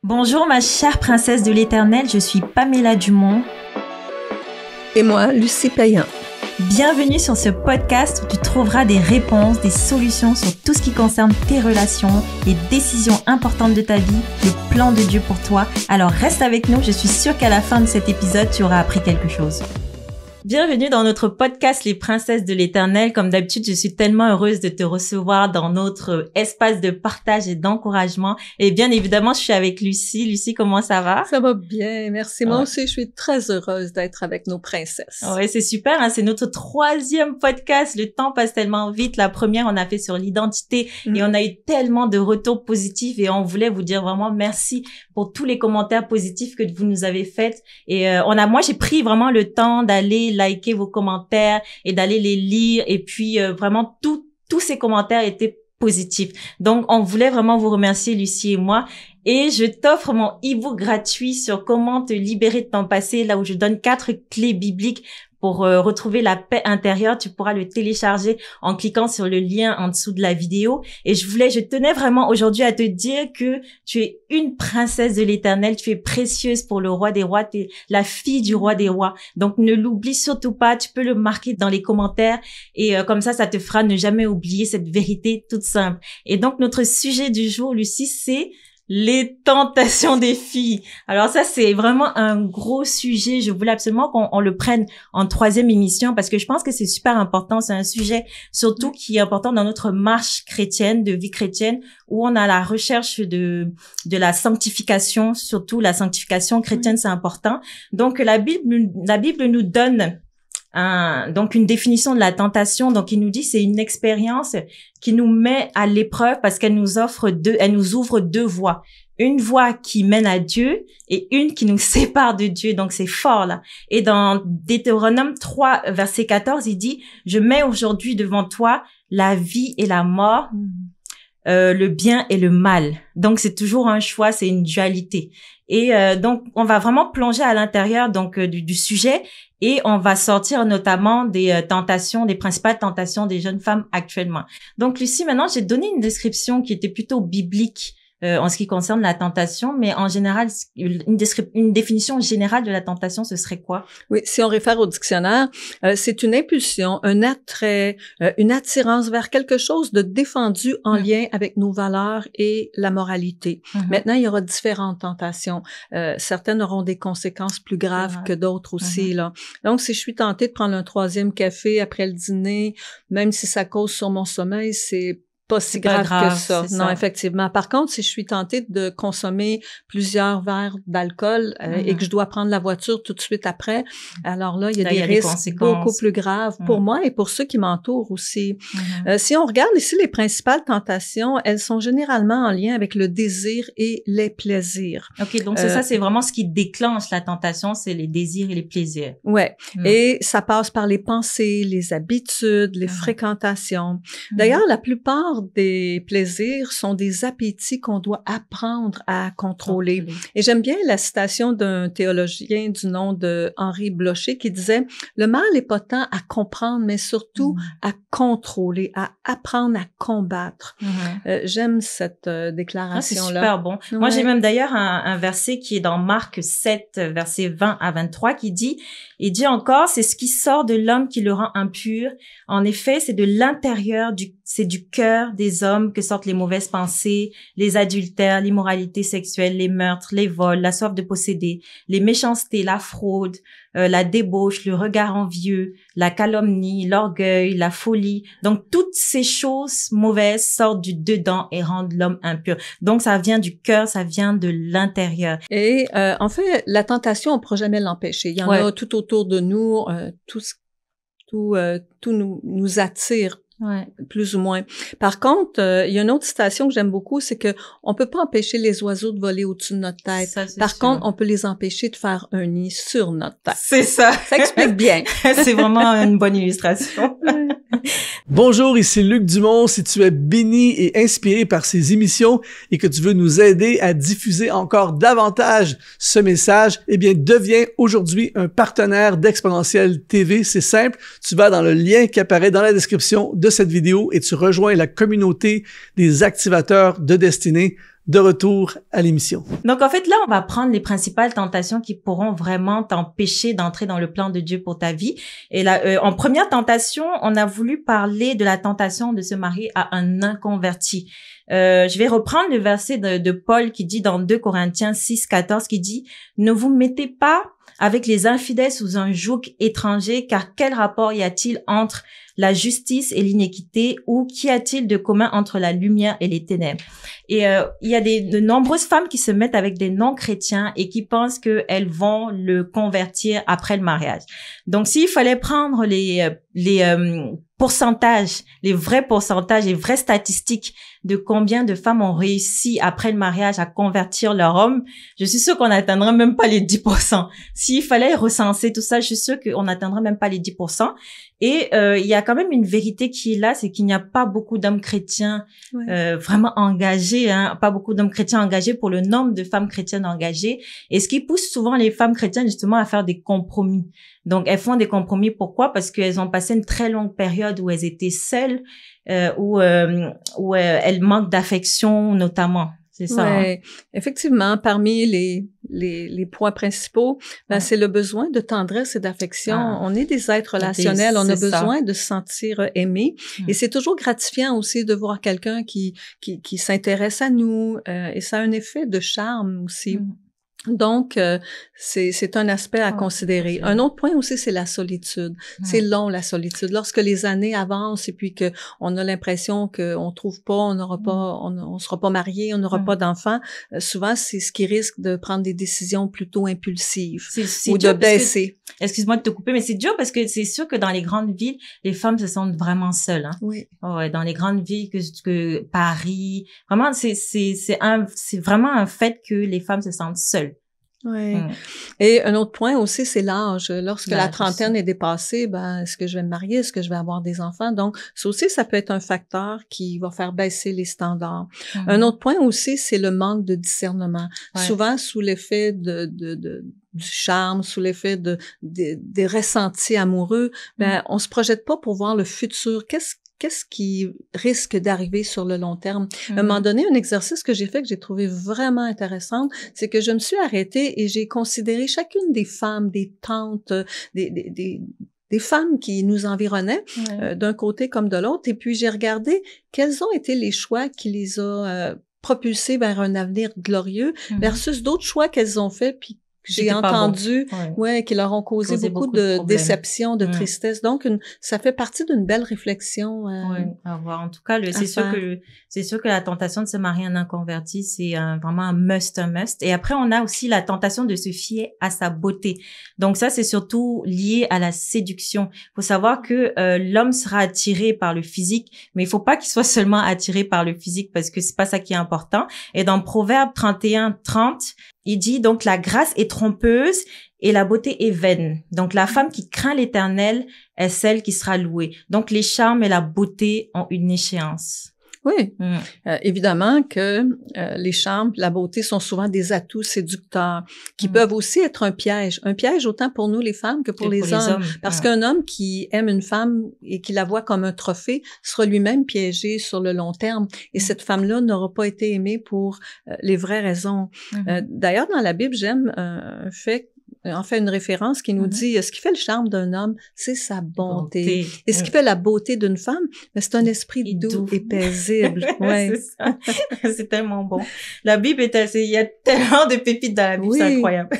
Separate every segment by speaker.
Speaker 1: Bonjour ma chère princesse de l'Éternel, je suis Pamela Dumont.
Speaker 2: Et moi, Lucie Payan.
Speaker 1: Bienvenue sur ce podcast où tu trouveras des réponses, des solutions sur tout ce qui concerne tes relations, les décisions importantes de ta vie, le plan de Dieu pour toi. Alors reste avec nous, je suis sûre qu'à la fin de cet épisode, tu auras appris quelque chose. Bienvenue dans notre podcast Les Princesses de l'Éternel. Comme d'habitude, je suis tellement heureuse de te recevoir dans notre espace de partage et d'encouragement. Et bien évidemment, je suis avec Lucie. Lucie, comment ça va?
Speaker 2: Ça va bien, merci. Moi aussi, je suis très heureuse d'être avec nos princesses.
Speaker 1: Ouais, c'est super, hein? C'est notre 3e podcast. Le temps passe tellement vite. La première, on a fait sur l'identité et on a eu tellement de retours positifs et on voulait vous dire vraiment merci pour tous les commentaires positifs que vous nous avez faits. Et moi, j'ai pris vraiment le temps d'aller liker vos commentaires et d'aller les lire, et puis vraiment tous ces commentaires étaient positifs. Donc on voulait vraiment vous remercier, Lucie et moi, et je t'offre mon e-book gratuit sur comment te libérer de ton passé, là où je donne 4 clés bibliques pour retrouver la paix intérieure. Tu pourras le télécharger en cliquant sur le lien en dessous de la vidéo. Et je tenais vraiment aujourd'hui à te dire que tu es une princesse de l'Éternel, tu es précieuse pour le roi des rois, tu es la fille du roi des rois. Donc ne l'oublie surtout pas, tu peux le marquer dans les commentaires et comme ça te fera ne jamais oublier cette vérité toute simple. Et donc notre sujet du jour, Lucie, c'est les tentations des filles. Alors ça, c'est vraiment un gros sujet. Je voulais absolument qu'on le prenne en 3e émission parce que je pense que c'est super important. C'est un sujet surtout qui est important dans notre marche chrétienne, de vie chrétienne, où on a la recherche de la sanctification. Surtout la sanctification chrétienne, c'est important. Donc la Bible nous donne donc une définition de la tentation. Donc il nous dit c'est une expérience qui nous met à l'épreuve parce qu'elle nous ouvre 2 voies. Une voie qui mène à Dieu et une qui nous sépare de Dieu. Donc c'est fort là. Et dans Deutéronome 3 verset 14, il dit je mets aujourd'hui devant toi la vie et la mort, le bien et le mal. Donc c'est toujours un choix, c'est une dualité. Et donc on va vraiment plonger à l'intérieur donc du sujet et on va sortir notamment des tentations, des principales tentations des jeunes femmes actuellement. Donc Lucie, maintenant j'ai donné une description qui était plutôt biblique en ce qui concerne la tentation, mais en général, une définition générale de la tentation, ce serait quoi?
Speaker 2: Oui, si on réfère au dictionnaire, c'est une impulsion, un attrait, une attirance vers quelque chose de défendu en lien avec nos valeurs et la moralité. Maintenant, il y aura différentes tentations. Certaines auront des conséquences plus graves que d'autres aussi. Là. Donc, si je suis tentée de prendre un 3e café après le dîner, même si ça cause sur mon sommeil, c'est pas si grave que ça. Non, effectivement. Par contre, si je suis tentée de consommer plusieurs verres d'alcool et que je dois prendre la voiture tout de suite après, alors là, il y a des risques beaucoup plus graves pour moi et pour ceux qui m'entourent aussi. Si on regarde ici les principales tentations, elles sont généralement en lien avec le désir et les plaisirs.
Speaker 1: OK, donc c'est ça, c'est vraiment ce qui déclenche la tentation, c'est les désirs et les plaisirs.
Speaker 2: Ouais. Et ça passe par les pensées, les habitudes, les fréquentations. D'ailleurs, la plupart des plaisirs sont des appétits qu'on doit apprendre à contrôler. Et j'aime bien la citation d'un théologien du nom de Henri Blocher qui disait « Le mal n'est pas tant à comprendre, mais surtout à contrôler, à apprendre à combattre. J'aime cette déclaration-là.
Speaker 1: C'est super bon. Ouais. Moi, j'ai même d'ailleurs un verset qui est dans Marc 7, versets 20 à 23, qui dit, il dit encore, c'est ce qui sort de l'homme qui le rend impur. En effet, c'est de l'intérieur, c'est du cœur des hommes que sortent les mauvaises pensées, les adultères, l'immoralité sexuelle, les meurtres, les vols, la soif de posséder, les méchancetés, la fraude, la débauche, le regard envieux, la calomnie, l'orgueil, la folie. Donc, toutes ces choses mauvaises sortent du dedans et rendent l'homme impur. Donc, ça vient du cœur, ça vient de l'intérieur.
Speaker 2: Et en fait, la tentation, on ne pourra jamais l'empêcher. Il y en a tout autour de nous, tout nous attire. Plus ou moins. Par contre, il y a une autre citation que j'aime beaucoup, c'est que on peut pas empêcher les oiseaux de voler au-dessus de notre tête. Par contre, on peut les empêcher de faire un nid sur notre tête.
Speaker 1: C'est ça.
Speaker 2: Ça explique bien.
Speaker 1: C'est vraiment une bonne illustration.
Speaker 3: Bonjour, ici Luc Dumont. Si tu es béni et inspiré par ces émissions et que tu veux nous aider à diffuser encore davantage ce message, eh bien, deviens aujourd'hui un partenaire d'Exponentiel TV. C'est simple. Tu vas dans le lien qui apparaît dans la description de cette vidéo et tu rejoins la communauté des activateurs de destinée. de retour à l'émission.
Speaker 1: Donc, en fait, là, on va prendre les principales tentations qui pourront vraiment t'empêcher d'entrer dans le plan de Dieu pour ta vie. Et là, en première tentation, on a voulu parler de la tentation de se marier à un inconverti. Je vais reprendre le verset de Paul qui dit dans 2 Corinthiens 6:14 qui dit « Ne vous mettez pas avec les infidèles sous un joug étranger, car quel rapport y a-t-il entre la justice et l'iniquité, ou qu'y a-t-il de commun entre la lumière et les ténèbres ?» Et il y a de nombreuses femmes qui se mettent avec des non-chrétiens et qui pensent qu'elles vont le convertir après le mariage. Donc, s'il fallait prendre les pourcentages, les vrais pourcentages, les vraies statistiques de combien de femmes ont réussi après le mariage à convertir leur homme, je suis sûre qu'on n'atteindrait même pas les 10%. S'il fallait recenser tout ça, je suis sûre qu'on n'atteindrait même pas les 10%. Et il y a quand même une vérité qui est là, c'est qu'il n'y a pas beaucoup d'hommes chrétiens vraiment engagés, hein, pas beaucoup d'hommes chrétiens engagés pour le nombre de femmes chrétiennes engagées. Et ce qui pousse souvent les femmes chrétiennes justement à faire des compromis. Donc, elles font des compromis. Pourquoi? Parce qu'elles ont passé une très longue période où elles étaient seules, où elles manquent d'affection notamment. C'est ça.
Speaker 2: Ouais. Hein? Effectivement, parmi les points principaux, c'est le besoin de tendresse et d'affection. On est des êtres relationnels, on a besoin de se sentir aimé. Et c'est toujours gratifiant aussi de voir quelqu'un qui s'intéresse à nous, et ça a un effet de charme aussi. Donc, c'est un aspect à considérer. Un autre point aussi, c'est la solitude. C'est long, la solitude. Lorsque les années avancent et puis que on a l'impression qu'on trouve pas, on n'aura pas, on sera pas marié, on n'aura pas d'enfants, souvent, c'est ce qui risque de prendre des décisions plutôt impulsives ou de baisser.
Speaker 1: Excuse-moi de te couper, mais c'est dur parce que c'est sûr que dans les grandes villes, les femmes se sentent vraiment seules, hein.
Speaker 2: Oui.
Speaker 1: Ouais, dans les grandes villes que Paris, vraiment, c'est vraiment un fait que les femmes se sentent seules.
Speaker 2: Oui. Et un autre point aussi, c'est l'âge. Lorsque la trentaine est dépassée, est-ce que je vais me marier? Est-ce que je vais avoir des enfants? Donc, ça aussi, ça peut être un facteur qui va faire baisser les standards. Un autre point aussi, c'est le manque de discernement. Souvent, sous l'effet du charme, sous l'effet des ressentis amoureux, on se projette pas pour voir le futur. Qu'est-ce qui risque d'arriver sur le long terme? À un moment donné, un exercice que j'ai fait, que j'ai trouvé vraiment intéressant, c'est que je me suis arrêtée et j'ai considéré chacune des femmes, des tantes, des femmes qui nous environnaient, d'un côté comme de l'autre, et puis j'ai regardé quels ont été les choix qui les ont propulsées vers un avenir glorieux versus d'autres choix qu'elles ont faits, puis j'ai entendu, qui leur ont causé beaucoup de déception, de tristesse. Donc, ça fait partie d'une belle réflexion.
Speaker 1: À voir. En tout cas, c'est sûr que la tentation de se marier à un inconverti, c'est vraiment un must. Et après, on a aussi la tentation de se fier à sa beauté. Donc ça, c'est surtout lié à la séduction. Il faut savoir que l'homme sera attiré par le physique, mais il faut pas qu'il soit seulement attiré par le physique parce que c'est pas ça qui est important. Et dans Proverbe 31:30, il dit donc la grâce est trompeuse et la beauté est vaine. Donc la femme qui craint l'Éternel est celle qui sera louée. Donc les charmes et la beauté ont une échéance.
Speaker 2: Oui, évidemment que les charmes, la beauté sont souvent des atouts séducteurs qui peuvent aussi être un piège autant pour nous les femmes que pour les hommes. Parce qu'un homme qui aime une femme et qui la voit comme un trophée sera lui-même piégé sur le long terme. Et cette femme-là n'aura pas été aimée pour les vraies raisons. D'ailleurs, dans la Bible, j'aime un fait, en fait une référence qui nous dit ce qui fait le charme d'un homme, c'est sa bonté. Et ce qui fait la beauté d'une femme, c'est un esprit doux et paisible.
Speaker 1: C'est ça. C'est tellement bon. La Bible il y a tellement de pépites dans la Bible, c'est incroyable.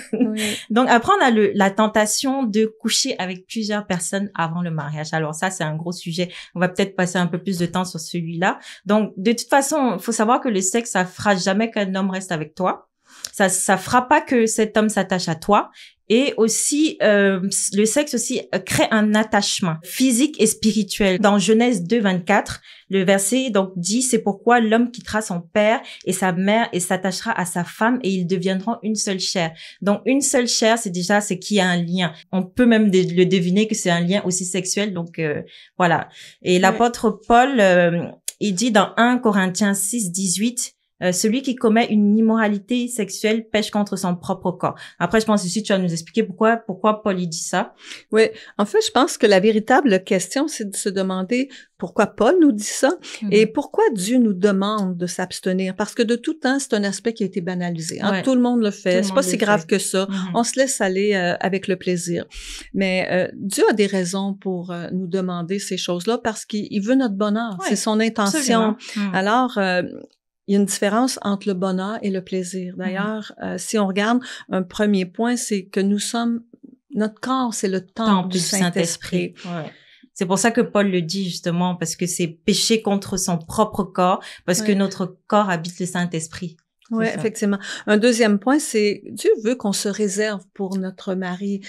Speaker 1: Donc après on a la tentation de coucher avec plusieurs personnes avant le mariage. Alors ça c'est un gros sujet. On va peut-être passer un peu plus de temps sur celui-là. Donc de toute façon, faut savoir que le sexe ça fera jamais qu'un homme reste avec toi. Ça fera pas que cet homme s'attache à toi. Et aussi, le sexe aussi crée un attachement physique et spirituel. Dans Genèse 2:24, le verset donc dit, c'est pourquoi l'homme quittera son père et sa mère et s'attachera à sa femme et ils deviendront une seule chair. Donc une seule chair, c'est qu'il y a un lien. On peut même le deviner que c'est un lien aussi sexuel. Donc voilà. Et l'apôtre Paul, il dit dans 1 Corinthiens 6:18, celui qui commet une immoralité sexuelle pêche contre son propre corps. Après, je pense ici, tu vas nous expliquer pourquoi Paul il dit ça.
Speaker 2: Oui, en fait, je pense que la véritable question, c'est de se demander pourquoi Paul nous dit ça et pourquoi Dieu nous demande de s'abstenir. Parce que de tout temps, c'est un aspect qui a été banalisé. Hein? Tout le monde le fait. C'est pas si grave que ça. On se laisse aller avec le plaisir. Mais Dieu a des raisons pour nous demander ces choses-là parce qu'il veut notre bonheur. C'est son intention. Alors, il y a une différence entre le bonheur et le plaisir. D'ailleurs, si on regarde, un premier point, c'est que notre corps, c'est le temple du Saint-Esprit.
Speaker 1: C'est pour ça que Paul le dit justement, parce que c'est pécher contre son propre corps, parce que notre corps habite le Saint-Esprit.
Speaker 2: Oui, effectivement. Un deuxième point, c'est Dieu veut qu'on se réserve pour notre mari.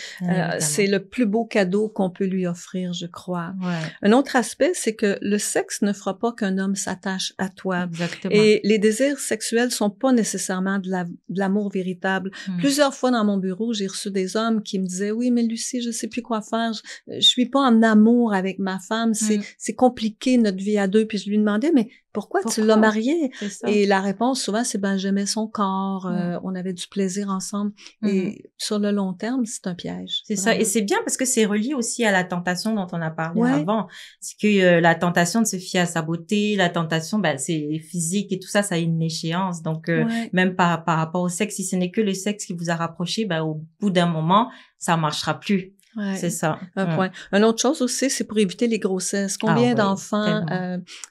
Speaker 2: C'est le plus beau cadeau qu'on peut lui offrir, je crois. Un autre aspect, c'est que le sexe ne fera pas qu'un homme s'attache à toi.
Speaker 1: Exactement.
Speaker 2: Et les désirs sexuels sont pas nécessairement de l'amour véritable. Plusieurs fois dans mon bureau, j'ai reçu des hommes qui me disaient « Oui, mais Lucie, je sais plus quoi faire. Je suis pas en amour avec ma femme. C'est compliqué notre vie à deux. » Puis je lui demandais « Mais pourquoi tu l'as marié? » Et la réponse, souvent, c'est « Ben, j'aimais son corps, on avait du plaisir ensemble. » Et sur le long terme, c'est un piège.
Speaker 1: C'est ça. Et c'est bien parce que c'est relié aussi à la tentation dont on a parlé avant. C'est que la tentation de se fier à sa beauté, la tentation, ben, c'est physique et tout ça, ça a une échéance. Donc, même par rapport au sexe, si ce n'est que le sexe qui vous a rapproché, ben, au bout d'un moment, ça marchera plus. C'est ça.
Speaker 2: Un point. Une autre chose aussi, c'est pour éviter les grossesses. Combien d'enfants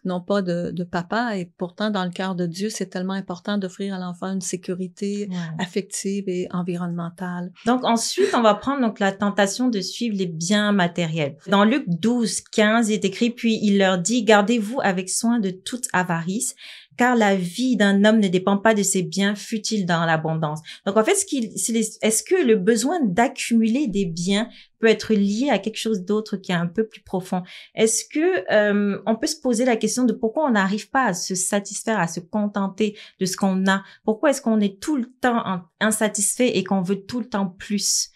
Speaker 2: n'ont pas de papa et pourtant, dans le cœur de Dieu, c'est tellement important d'offrir à l'enfant une sécurité affective et environnementale.
Speaker 1: Donc, ensuite, on va prendre donc la tentation de suivre les biens matériels. Dans Luc 12:15, il est écrit « Puis il leur dit, gardez-vous avec soin de toute avarice, car la vie d'un homme ne dépend pas de ses biens, fût-il dans l'abondance. » Donc, en fait, est-ce que le besoin d'accumuler des biens peut être lié à quelque chose d'autre qui est un peu plus profond? Est-ce que on peut se poser la question de pourquoi on n'arrive pas à se satisfaire, à se contenter de ce qu'on a? Pourquoi est-ce qu'on est tout le temps insatisfait et qu'on veut tout le temps plus?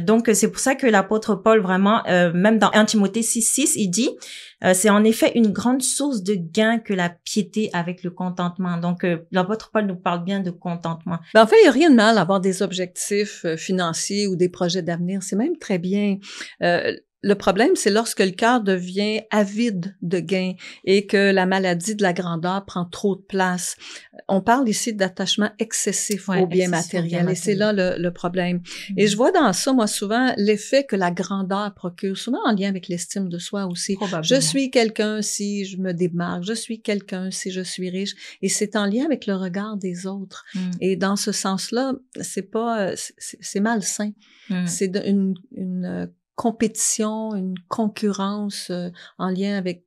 Speaker 1: Donc, c'est pour ça que l'apôtre Paul, vraiment, même dans 1 Timothée 6:6, il dit c'est en effet une grande source de gain que la piété avec le contentement. Donc, l'apôtre Paul nous parle bien de contentement.
Speaker 2: Ben, en fait, il n'y a rien de mal à avoir des objectifs financiers ou des projets d'avenir. C'est même très bien. Le problème, c'est lorsque le cœur devient avide de gains et que la maladie de la grandeur prend trop de place. On parle ici d'attachement excessif aux biens matériels et c'est là le problème. Et je vois dans ça, moi, souvent, l'effet que la grandeur procure, souvent en lien avec l'estime de soi aussi. Je suis quelqu'un si je me démarque, je suis quelqu'un si je suis riche et c'est en lien avec le regard des autres. Et dans ce sens-là, c'est malsain. C'est une compétition, une concurrence en lien avec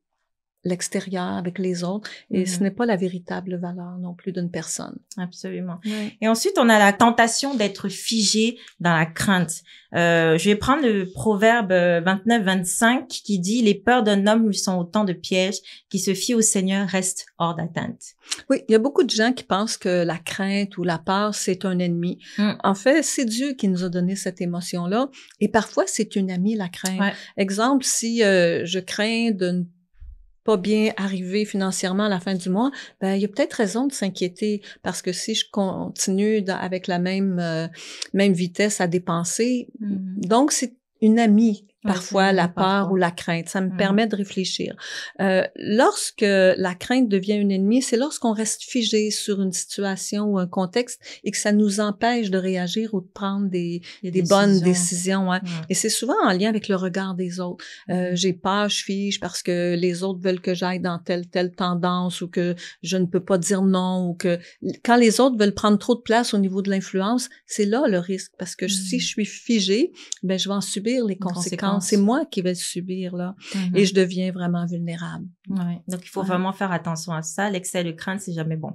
Speaker 2: l'extérieur, avec les autres, et ce n'est pas la véritable valeur non plus d'une personne.
Speaker 1: Absolument. Et ensuite, on a la tentation d'être figé dans la crainte. Je vais prendre le proverbe 29-25 qui dit « Les peurs d'un homme lui sont autant de pièges, qui se fie au Seigneur reste hors d'atteinte. »
Speaker 2: Oui, il y a beaucoup de gens qui pensent que la crainte ou la peur, c'est un ennemi. En fait, c'est Dieu qui nous a donné cette émotion-là, et parfois, c'est une amie, la crainte. Exemple, si je crains de ne pas bien arriver financièrement à la fin du mois, ben il y a peut-être raison de s'inquiéter parce que si je continue avec la même vitesse à dépenser, donc c'est une amie. Parfois, la peur ou la crainte. Ça me permet de réfléchir. Lorsque la crainte devient une ennemie, c'est lorsqu'on reste figé sur une situation ou un contexte et que ça nous empêche de réagir ou de prendre des bonnes décisions. Et c'est souvent en lien avec le regard des autres. J'ai peur, je fige parce que les autres veulent que j'aille dans telle tendance ou que je ne peux pas dire non ou que quand les autres veulent prendre trop de place au niveau de l'influence, c'est là le risque parce que si je suis figée, ben je vais en subir les conséquences. C'est moi qui vais le subir, là. Et je deviens vraiment vulnérable.
Speaker 1: Donc, il faut vraiment faire attention à ça. L'excès de crainte, c'est jamais bon.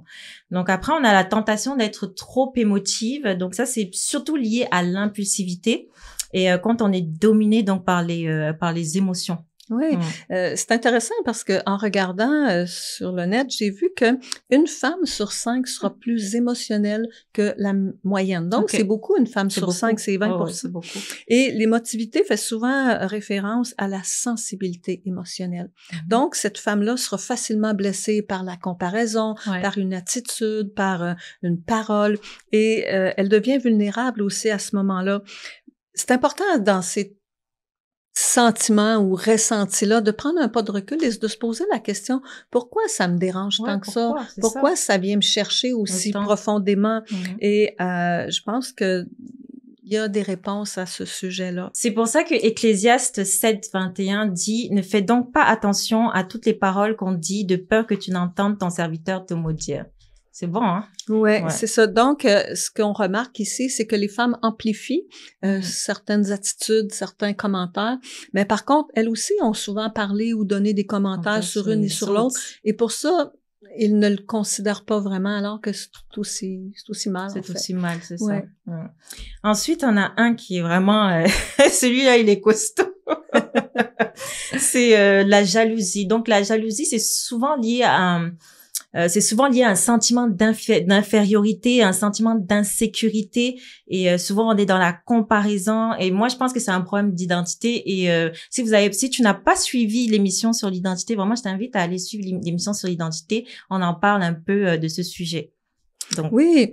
Speaker 1: Donc, après, on a la tentation d'être trop émotive. Donc, ça, c'est surtout lié à l'impulsivité. Et quand on est dominé, donc, par les émotions.
Speaker 2: Oui, c'est intéressant parce que en regardant sur le net, j'ai vu que une femme sur 5 sera plus émotionnelle que la moyenne. Donc, c'est beaucoup, une femme sur 5, c'est 20%.
Speaker 1: Ouais, c'est beaucoup.
Speaker 2: Et l'émotivité fait souvent référence à la sensibilité émotionnelle. Donc, cette femme-là sera facilement blessée par la comparaison, par une attitude, par une parole, et elle devient vulnérable aussi à ce moment-là. C'est important dans ces sentiments ou ressentis-là, de prendre un pas de recul et de se poser la question, pourquoi ça me dérange tant que ça? Pourquoi ça vient me chercher aussi profondément? Et je pense que il y a des réponses à ce sujet-là.
Speaker 1: C'est pour ça que Ecclésiaste 7:21 dit « Ne fais donc pas attention à toutes les paroles qu'on dit, de peur que tu n'entendes ton serviteur te maudire. » C'est bon, hein?
Speaker 2: Ouais, c'est ça. Donc, ce qu'on remarque ici, c'est que les femmes amplifient certaines attitudes, certains commentaires, mais par contre, elles aussi ont souvent parlé ou donné des commentaires sur une et sur l'autre, et pour ça, ils ne le considèrent pas vraiment, alors que c'est aussi mal.
Speaker 1: C'est aussi mal, c'est ça. Ouais. Ensuite, on a un qui est vraiment... celui-là, il est costaud. C'est la jalousie. Donc, la jalousie, c'est souvent lié à un sentiment d'infériorité, un sentiment d'insécurité, et souvent on est dans la comparaison, et moi je pense que c'est un problème d'identité. Et si tu n'as pas suivi l'émission sur l'identité, vraiment je t'invite à aller suivre l'émission sur l'identité. On en parle un peu de ce sujet. Donc,
Speaker 2: oui,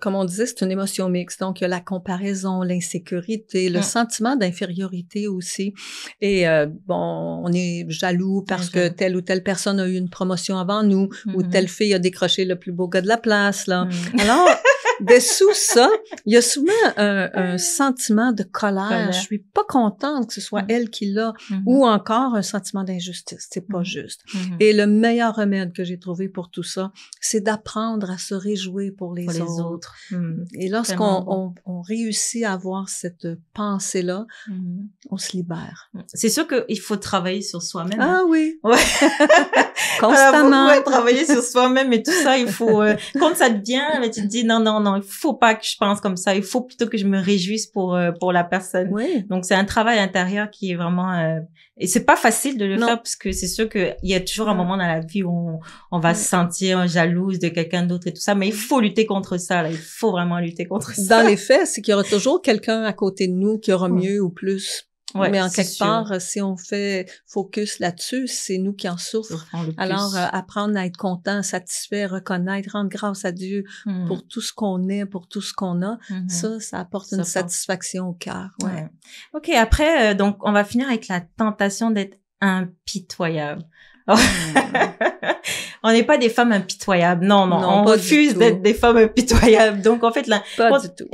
Speaker 2: comme on disait, c'est une émotion mixte. Donc, il y a la comparaison, l'insécurité, le sentiment d'infériorité aussi. Et bon, on est jaloux parce que telle ou telle personne a eu une promotion avant nous, ou telle fille a décroché le plus beau gars de la place, là. Alors, dessous ça, il y a souvent un sentiment de colère. Je suis pas contente que ce soit elle qui l'a, ou encore un sentiment d'injustice. C'est pas juste. Et le meilleur remède que j'ai trouvé pour tout ça, c'est d'apprendre à se réjouir pour les autres. Et lorsqu'on réussit à avoir cette pensée-là, on se libère.
Speaker 1: C'est sûr qu'il faut travailler sur soi-même.
Speaker 2: Ah oui.
Speaker 1: Ouais.
Speaker 2: Constamment.
Speaker 1: Alors, travailler sur soi-même et tout ça, il faut, quand ça te vient, tu te dis non, il faut pas que je pense comme ça. Il faut plutôt que je me réjouisse pour la personne.
Speaker 2: Oui.
Speaker 1: Donc, c'est un travail intérieur qui est vraiment, et c'est pas facile de le faire parce que c'est sûr qu'il y a toujours un moment dans la vie où on va se sentir jalouse de quelqu'un d'autre et tout ça, mais il faut lutter contre ça, là. Il faut vraiment lutter contre ça.
Speaker 2: Dans les faits, c'est qu'il y aura toujours quelqu'un à côté de nous qui aura mieux ou plus. Ouais, mais en quelque part, si on fait focus là-dessus, c'est nous qui en souffrons. Alors, apprendre à être content, satisfait, reconnaître, rendre grâce à Dieu pour tout ce qu'on est, pour tout ce qu'on a, ça apporte une satisfaction au cœur. Ouais.
Speaker 1: OK, après, donc, on va finir avec la tentation d'être impitoyable. On n'est pas des femmes impitoyables. Non, on refuse d'être des femmes impitoyables. Donc, en fait,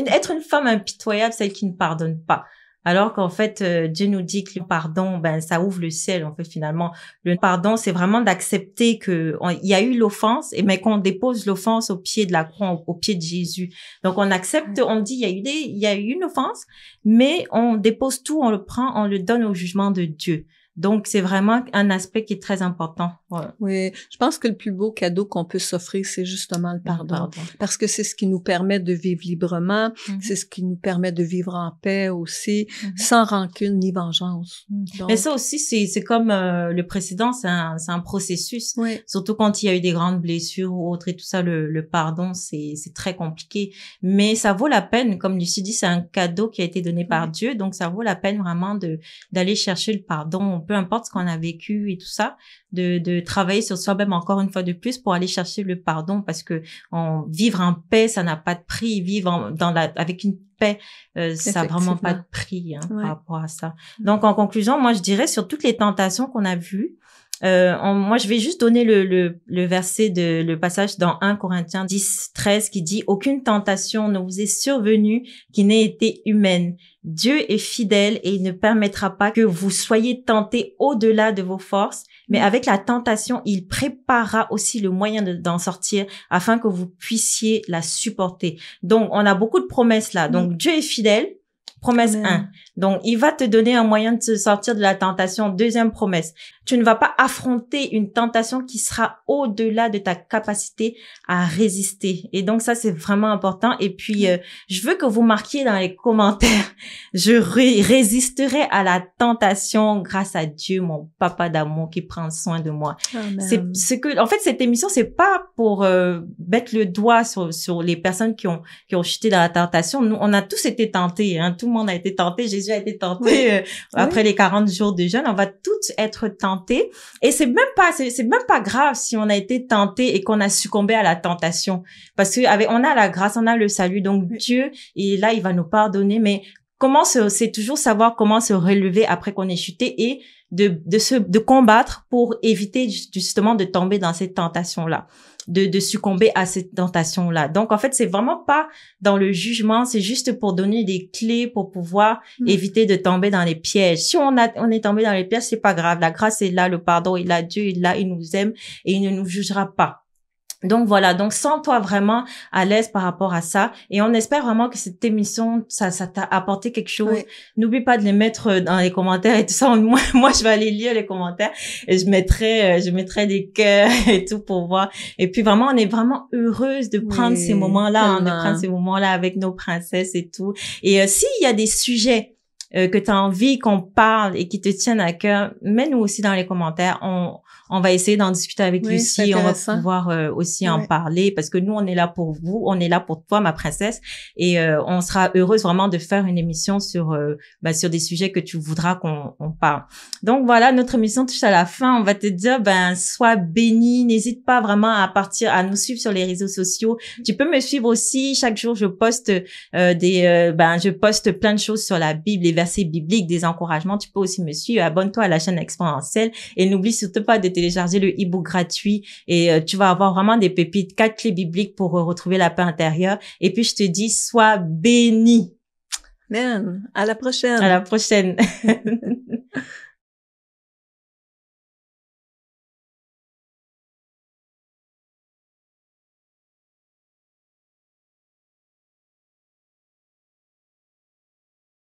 Speaker 1: être une femme impitoyable, celle qui ne pardonne pas. Alors qu'en fait, Dieu nous dit que le pardon, ça ouvre le ciel. En fait, finalement, le pardon, c'est vraiment d'accepter que il y a eu l'offense, mais qu'on dépose l'offense au pied de la croix, au pied de Jésus. Donc, on accepte, on dit, il y a eu une offense, mais on dépose tout, on le prend, on le donne au jugement de Dieu. Donc, c'est vraiment un aspect qui est très important. Ouais.
Speaker 2: Oui, je pense que le plus beau cadeau qu'on peut s'offrir, c'est justement le pardon. Parce que c'est ce qui nous permet de vivre librement, c'est ce qui nous permet de vivre en paix aussi, sans rancune ni vengeance. Donc,
Speaker 1: mais ça aussi, c'est comme le précédent, c'est un processus.
Speaker 2: Oui.
Speaker 1: Surtout quand il y a eu des grandes blessures ou autres et tout ça, le pardon, c'est très compliqué. Mais ça vaut la peine, comme Lucie dit, c'est un cadeau qui a été donné par Dieu, donc ça vaut la peine vraiment d'aller chercher le pardon, peu importe ce qu'on a vécu et tout ça, de travailler sur soi-même encore une fois de plus pour aller chercher le pardon, parce que vivre en paix, ça n'a pas de prix. Vivre avec une paix, ça n'a vraiment pas de prix par rapport à ça. Donc, en conclusion, moi, je dirais sur toutes les tentations qu'on a vues, moi, je vais juste donner le verset le passage dans 1 Corinthiens 10:13 qui dit « Aucune tentation ne vous est survenue qui n'ait été humaine. Dieu est fidèle et il ne permettra pas que vous soyez tentés au-delà de vos forces, mais avec la tentation, il préparera aussi le moyen d'en sortir afin que vous puissiez la supporter. » Donc, on a beaucoup de promesses là. Donc, Dieu est fidèle. Promesse
Speaker 2: Amen.
Speaker 1: 1. Donc, il va te donner un moyen de se sortir de la tentation. Deuxième promesse. Tu ne vas pas affronter une tentation qui sera au-delà de ta capacité à résister. Et donc, ça, c'est vraiment important. Et puis, je veux que vous marquiez dans les commentaires. Je résisterai à la tentation grâce à Dieu, mon papa d'amour qui prend soin de moi.
Speaker 2: Amen.
Speaker 1: C'est ce que, en fait, cette émission, c'est pas pour mettre le doigt sur les personnes qui ont chuté dans la tentation. Nous, on a tous été tentés, hein. Tout le monde a été tenté. Jésus a été tenté après les 40 jours de jeûne. On va tous être tentés. Et c'est même pas grave si on a été tenté et qu'on a succombé à la tentation. Parce que on a la grâce, on a le salut. Donc, Dieu, et là, il va nous pardonner. Mais c'est toujours savoir comment se relever après qu'on ait chuté et de combattre pour éviter justement de tomber dans cette tentation-là, de succomber à cette tentation-là. Donc, en fait, c'est vraiment pas dans le jugement, c'est juste pour donner des clés pour pouvoir éviter de tomber dans les pièges. Si on est tombé dans les pièges, c'est pas grave. La grâce est là, le pardon est là, Dieu est là, il nous aime et il ne nous jugera pas. Donc voilà, donc sens-toi vraiment à l'aise par rapport à ça et on espère vraiment que cette émission ça t'a apporté quelque chose. Oui. N'oublie pas de les mettre dans les commentaires et tout ça. Moi je vais aller lire les commentaires et je mettrai des cœurs et tout pour voir. Et puis vraiment on est vraiment heureuse de prendre ces moments-là, de prendre ces moments-là avec nos princesses et tout. Et s'il y a des sujets que tu as envie qu'on parle et qui te tiennent à cœur, mets-nous aussi dans les commentaires. On va essayer d'en discuter avec Lucie. On va pouvoir aussi en parler parce que nous, on est là pour vous. On est là pour toi, ma princesse. Et on sera heureuse vraiment de faire une émission sur des sujets que tu voudras qu'on parle. Donc voilà, notre émission touche à la fin. On va te dire, sois béni. N'hésite pas vraiment à nous suivre sur les réseaux sociaux. Tu peux me suivre aussi. Chaque jour, je poste je poste plein de choses sur la Bible, les versets bibliques, des encouragements. Tu peux aussi me suivre. Abonne-toi à la chaîne Exponentielle et n'oublie surtout pas de télécharger le e-book gratuit et tu vas avoir vraiment des pépites, 4 clés bibliques pour retrouver la paix intérieure. Et puis, je te dis, sois béni.
Speaker 2: Amen. À la prochaine.
Speaker 1: À la prochaine.